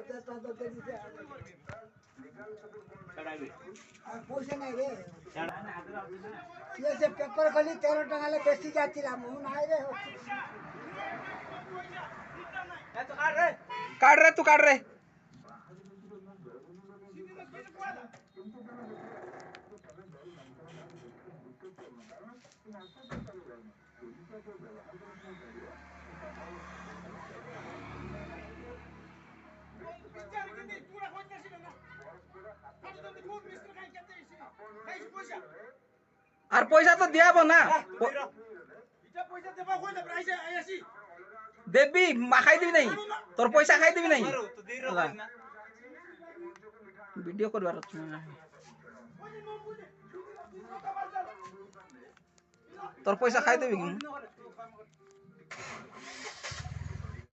पैसा नहीं रे ये से पेपर खाली 13 टका ले बेसी जातिला मु नाही रे काट रे तू काट रे আর পয়সা তো দিয়াব না দেবি খাই দিবি নাই তোর পয়সা খাই দিবি নাই ভিডিও করবার তোর পয়সা খাই দিবি